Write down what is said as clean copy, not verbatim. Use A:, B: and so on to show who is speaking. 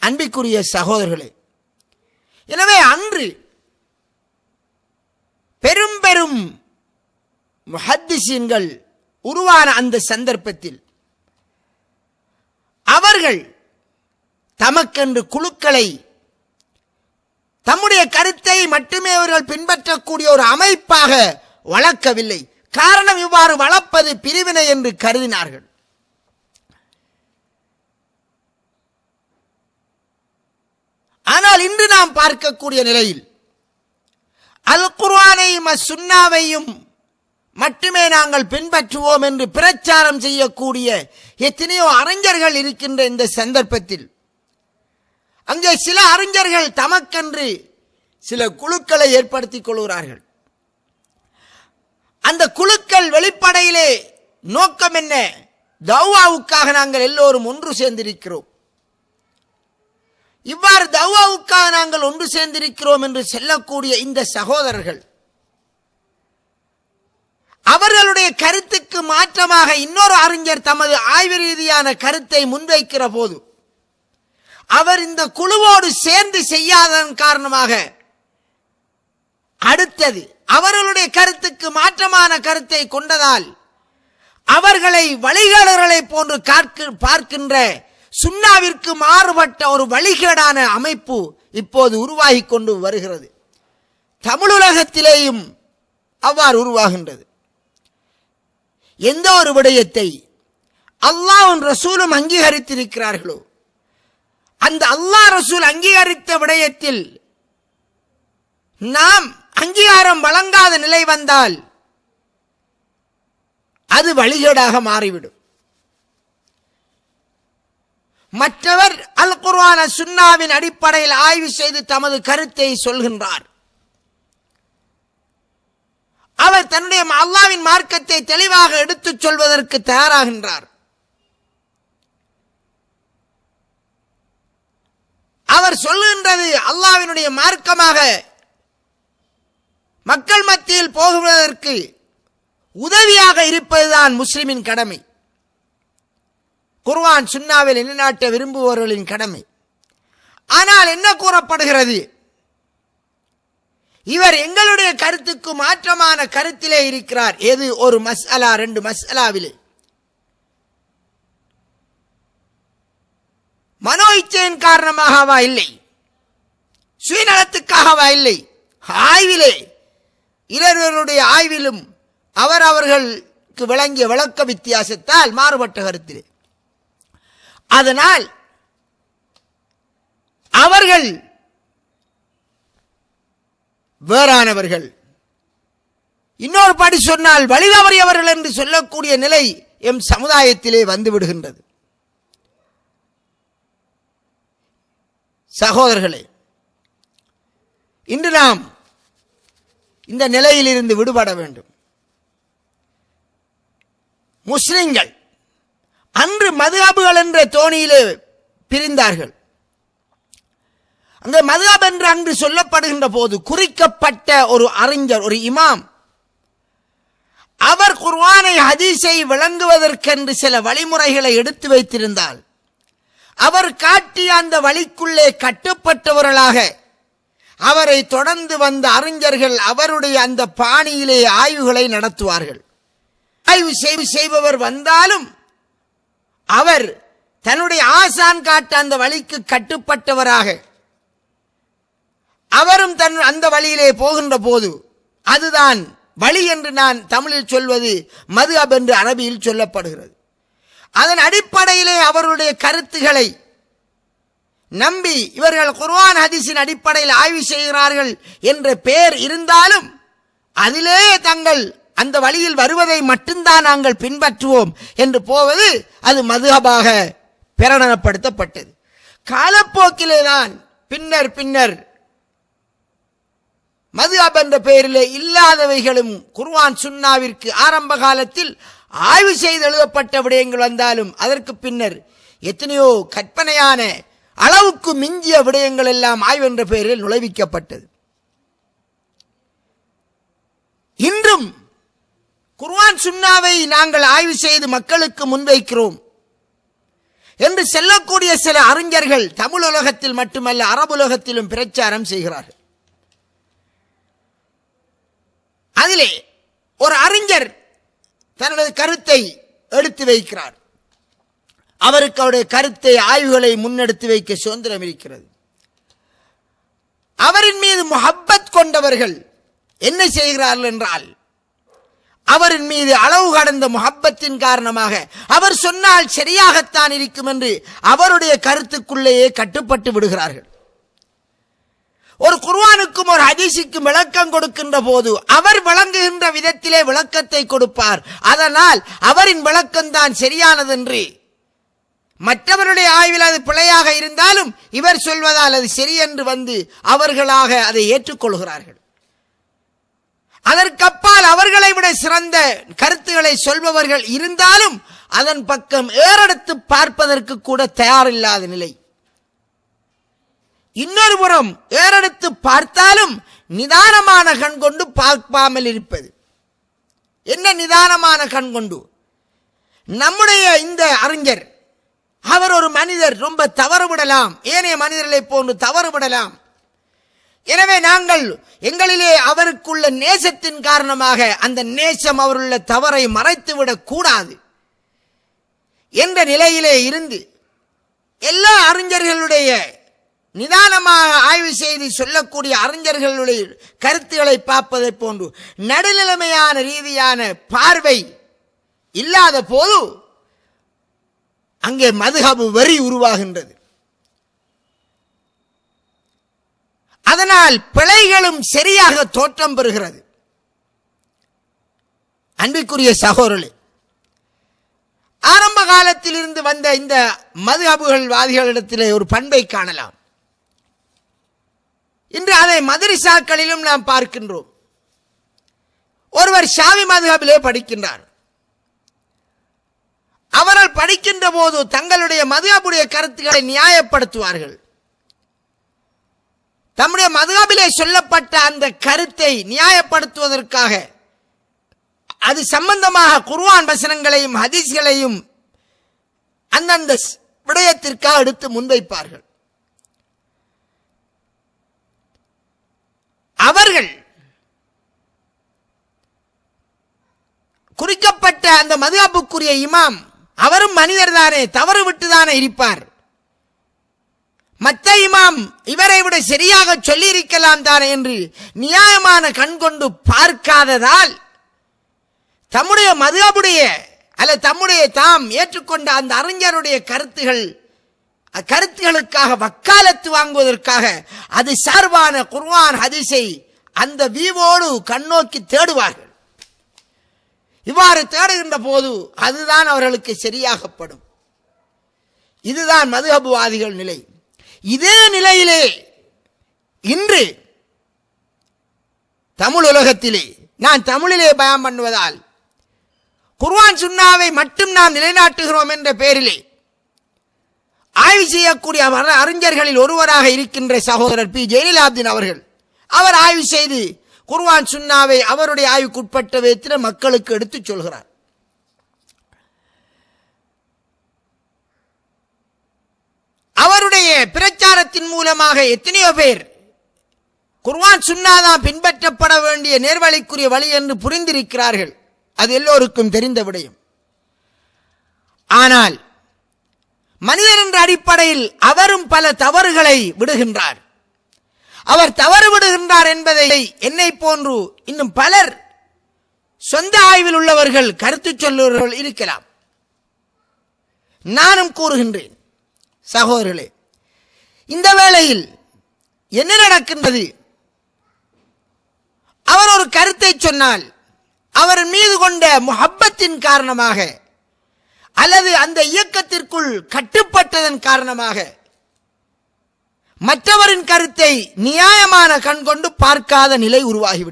A: அன்பிற்குரிய சகோதரர்களே, எனவே அன்று பெரும் பெரும் முஹத்திஸீன்கள் உருவான அந்த சந்தர்ப்பத்தில் அவர்கள் தமக்கென்று குழுக்களை, தம்முடைய கருத்தை மட்டுமே அவர்கள் பின்பற்றக்கூடிய ஒரு அமைப்பாக வளர்க்கவில்லை. காரணம், இவ்வாறு வளர்ப்பது பிரிவினை என்று கருதினார்கள். ஆனால் இன்று நாம் பார்க்கக்கூடிய நிலையில் அல் குர்ஆனையும் சுன்னாவையும் மட்டுமே நாங்கள் பின்பற்றுவோம் என்று பிரச்சாரம் செய்யக்கூடிய எத்தனையோ அறிஞர்கள் இருக்கின்ற இந்த சந்தர்ப்பத்தில் அங்கே சில அறிஞர்கள் தமக்கென்று சில குழுக்களை ஏற்படுத்திக் கொள்கிறார்கள். அந்த குழுக்கள் வெளிப்படையிலே நோக்கம் என்ன? தவ்வாவுக்காக நாங்கள் எல்லோரும் ஒன்று சேர்ந்திருக்கிறோம், இவ்வாறு தவ்வாவுக்காக நாங்கள் ஒன்று சேர்ந்திருக்கிறோம் என்று சொல்லக்கூடிய இந்த சகோதரர்கள் அவர்களுடைய கருத்துக்கு மாற்றமாக இன்னொரு அறிஞர் தமது ஆய்வு ரீதியான கருத்தை முன்வைக்கிற போது அவர் இந்த குழுவோடு சேர்ந்து செய்யாததன் காரணமாக அடுத்தது அவர்களுடைய கருத்துக்கு மாற்றமான கருத்தை கொண்டதால் அவர்களை வழிகேடர்களை போன்று பார்க்கின்ற சுன்னாவிற்கு மாறுபட்ட ஒரு வழிகேடான அமைப்பு இப்போது உருவாகி கொண்டு வருகிறது. தமிழுலகத்திலேயும் அவ்வாறு உருவாகின்றது. எந்த ஒரு விடயத்தை அல்லாஹ்வும் ரசூலும் அங்கீகரித்திருக்கிறார்களோ அந்த அல்லாஹ் ரசூல் அங்கீகரித்த விடயத்தில் நாம் அங்கீகாரம் வழங்காத நிலை வந்தால் அது வழிகேடாக மாறிவிடும். மற்றவர் அல் குர்ஆன் சுன்னாவின் அடிப்படையில் ஆய்வு செய்து தமது கருத்தை சொல்கின்றார். அவர் தன்னுடைய அல்லாஹ்வின் மார்க்கத்தை தெளிவாக எடுத்துச் சொல்வதற்கு தயாராகின்றார். அவர் சொல்லுகின்றது அல்லாஹ்வினுடைய மார்க்கமாக மக்கள் மத்தியில் போகுவதற்கு உதவியாக இருப்பதுதான் முஸ்லிமின் கடமை, குர்ஆன் சுன்னாவில் நிலைநாட்ட விரும்புபவர்களின் கடமை. ஆனால் என்ன கூறப்படுகிறது? இவர் எங்களுடைய கருத்துக்கு மாற்றமான கருத்திலே இருக்கிறார். எது? ஒரு மஸ்அலா, ரெண்டு மஸ்அலாவிலே. மனோ இச்சையின் காரணமாகவா? இல்லை. சுயநலத்துக்காகவா? இல்லை. ஆய்விலே, இருவருடைய ஆய்விலும் அவர்களுக்கு விளங்கிய விளக்க வித்தியாசத்தால் மாறுபட்ட கருத்திலே. அதனால் அவர்கள் வேறானவர்கள். இன்னொரு படி சொன்னால் வழிதவறியவர்கள் என்று சொல்லக்கூடிய நிலை எம் சமுதாயத்திலே வந்துவிடுகின்றது. சகோதரர்களே, இன்று நாம் இந்த நிலையிலிருந்து விடுபட வேண்டும். முஸ்லிம்கள் அன்று மதுஹபுகள் என்ற தோணியிலே பிரிந்தார்கள். அங்கே மதுஹப் என்று அன்று சொல்லப்படுகின்ற போது குறிக்கப்பட்ட ஒரு அறிஞர், ஒரு இமாம், அவர் குர்ஆனை ஹதீஸை விளங்குவதற்கென்று சில வழிமுறைகளை எடுத்து வைத்திருந்தால் அவர் காட்டிய அந்த வழிக்குள்ளே கட்டுப்பட்டவர்களாக அவரை தொடர்ந்து வந்த அறிஞர்கள் அவருடைய அந்த பாணியிலே ஆய்வுகளை நடத்துவார்கள். ஆய்வு செய்பவர் வந்தாலும் அவர் தன்னுடைய ஆசான் காட்ட அந்த வழிக்கு கட்டுப்பட்டவராக அவரும் அந்த வழியிலே போகின்ற போது அதுதான் வழி என்று நான் தமிழில் சொல்வது மதுஹப் என்று அரபியில் சொல்லப்படுகிறது. அதன் அடிப்படையிலே அவருடைய கருத்துக்களை நம்பி இவர்கள் குர்ஆன் ஹதீஸின் அடிப்படையில் ஆய்வு செய்கிறார்கள் என்ற பெயர் இருந்தாலும் அதிலே தங்கள் அந்த வழியில் வருவதை மட்டும்தான் நாங்கள் பின்பற்றுவோம் என்று போவது அது மதுஹபாக பிரகடனப்படுத்தப்பட்டது. காலப்போக்கிலேதான் பின்னர் மதுஹப் என்ற பெயரிலே இல்லாதவைகளும் குர்ஆன் சுன்னாவிற்கு ஆரம்ப காலத்தில் ஆய்வு செய்து எழுதப்பட்ட விடயங்கள் வந்தாலும் அதற்கு பின்னர் எத்தனையோ கற்பனையான அளவுக்கு மிஞ்சிய விடயங்கள் எல்லாம் ஆய்வு என்ற பெயரில் நுழைவிக்கப்பட்டது. இன்றும் குர்ஆன் சுன்னாவை நாங்கள் ஆய்வு செய்து மக்களுக்கு முன்வைக்கிறோம். என்று செல்லக்கூடிய சில அறிஞர்கள் தமிழ் உலகத்தில் மட்டுமல்ல அரபுலகத்திலும் பிரச்சாரம் செய்கிறார்கள். அதிலே ஒரு அறிஞர் தனது கருத்தை எடுத்து வைக்கிறார். அவருக்கு அவருடைய கருத்தை ஆய்வுகளை முன்னெடுத்து வைக்க சுதந்திரம் இருக்கிறது. அவரின் மீது முஹப்பத் கொண்டவர்கள் என்ன செய்கிறார்கள் என்றால், அவரின் மீது அளவு கடந்த முஹப்பத்தின் காரணமாக அவர் சொன்னால் சரியாகத்தான் இருக்கும் என்று அவருடைய கருத்துக்குள்ளேயே கட்டுப்பட்டு விடுகிறார்கள். ஒரு குர்ஆனுக்கும் ஒரு ஹதீஸுக்கும் விளக்கம் கொடுக்கின்ற போது அவர் வழங்குகின்ற விதத்திலே விளக்கத்தை கொடுப்பார். அதனால் அவரின் விளக்கம் தான் சரியானது என்று, மற்றவருடைய ஆய்வில் அது பிழையாக இருந்தாலும் இவர் சொல்வதால் அது சரி என்று வந்து அவர்களாக அதை ஏற்றுக்கொள்கிறார்கள். அதற்கப்பால் அவர்களை விட சிறந்த கருத்துக்களை சொல்பவர்கள் இருந்தாலும் அதன் பக்கம் ஏறெடுத்து பார்ப்பதற்கு கூட தயாரில்லாத நிலை. இன்னொரு புறம் ஏறெடுத்து பார்த்தாலும் நிதானமான கண் கொண்டு பார்க்காமல் இருப்பது. என்ன நிதானமான கண் கொண்டு? நம்முடைய இந்த அறிஞர், அவர் ஒரு மனிதர், ரொம்ப தவறுவிடலாம், ஏனைய மனிதர்களை போன்று தவறுவிடலாம். எனவே நாங்கள் எங்களிலே அவருக்குள்ள நேசத்தின் காரணமாக அந்த நேசம் அவருள்ள தவறை மறைத்துவிடக் கூடாது என்ற நிலையிலே இருந்து எல்லா அறிஞர்களுடைய நிதானமாக ஆய்வு செய்து சொல்லக்கூடிய அறிஞர்களுடைய கருத்துக்களை பார்ப்பதை போன்று நடுநிலைமையான ரீதியான பார்வை இல்லாத போது அங்கே மதுஹப் வெறி உருவாகின்றது. அதனால் பிழைகளும் சரியாக தோற்றம் பெறுகிறது. அன்பிற்குரிய சகோதரர்களே, ஆரம்ப காலத்தில் இருந்து வந்த இந்த மதுஹபுகள் வாதிகளிடத்திலே ஒரு பண்பை காணலாம். இன்று அதை மதரசாக்களிலும் நாம் பார்க்கின்றோம். ஒருவர் ஷாஃபி மதுஹபிலே படிக்கின்றார். அவர்கள் படிக்கின்ற போது தங்களுடைய மதுஹபுடைய கருத்துக்களை நியாயப்படுத்துவார்கள். தம்முடைய மதுஹபிலே சொல்லப்பட்ட அந்த கருத்தை நியாயப்படுத்துவதற்காக அது சம்பந்தமாக குர்ஆன் வசனங்களையும் ஹதீஸ்களையும் அந்தந்த விடயத்திற்காக எடுத்து முன்வைப்பார்கள். அவர்கள் குறிக்கப்பட்ட அந்த மதுஹபுக்குரிய இமாம் அவரும் மனிதர் தானே, தவறு விட்டுதானே இருப்பார். மற்ற இமாம் இவரை விட சரியாக சொல்லி இருக்கலாம் தானே என்று நியாயமான கண் கொண்டு பார்க்காததால் தம்முடைய மதுஹபுடைய அல்ல தம்முடைய தாம் ஏற்றுக்கொண்ட அந்த அறிஞருடைய கருத்துகளுக்காக வக்காலத்து வாங்குவதற்காக அது சார்பான குர்ஆன் ஹதீஸை அந்த வீவோடு கண்ணோக்கி தேடுவார்கள். இவ்வாறு தேடுகின்ற போது அதுதான் அவர்களுக்கு சரியாகப்படும். இதுதான் மதுஹபுவாதிகள் நிலை. இதே நிலையிலே இன்று தமிழ் உலகத்திலே, நான் தமிழிலே பயான் பண்ணுவதால் குர்ஆன் சுன்னாவை மட்டும் நாம் நிலைநாட்டுகிறோம் என்ற பெயரிலே ஆய்வு செய்யக்கூடிய அறிஞர்களில் ஒருவராக இருக்கின்ற சகோதரர் பி ஜெயலலிதாப்தீன் அவர்கள், அவர் ஆய்வு செய்து குர்ஆன் சுன்னாவை அவருடைய ஆய்வுக்குட்பட்ட விதத்தில் மக்களுக்கு எடுத்துச் சொல்கிறார். அவருடைய பிரச்சாரத்தின் மூலமாக எத்தனையோ பேர் குர்ஆன் சுன்னாதான் பின்பற்றப்பட வேண்டிய நேர்வழிக்குரிய வழி என்று புரிந்திருக்கிறார்கள். அது எல்லோருக்கும் தெரிந்த விடயம். ஆனால் மனிதன் என்ற அடிப்படையில் அவரும் பல தவறுகளை விடுகின்றார். அவர் தவறு விடுகின்றார் என்பதை என்னை போன்று இன்னும் பலர் சொந்த ஆய்வில் உள்ளவர்கள் கருத்து சொல்லுவர்கள் இருக்கலாம். நானும் கூறுகின்றேன் சகோதரர்களே, இந்த வேளையில் என்ன நடக்கின்றது? அவர் ஒரு கருத்தை சொன்னால் அவர் மீது கொண்ட முஹப்பத்தின் காரணமாக அல்லது அந்த இயக்கத்திற்குள் கட்டுப்பட்டதன் காரணமாக மற்றவரின் கருத்தை நியாயமான கண் கொண்டு பார்க்காத நிலை உருவாகிவிடும்.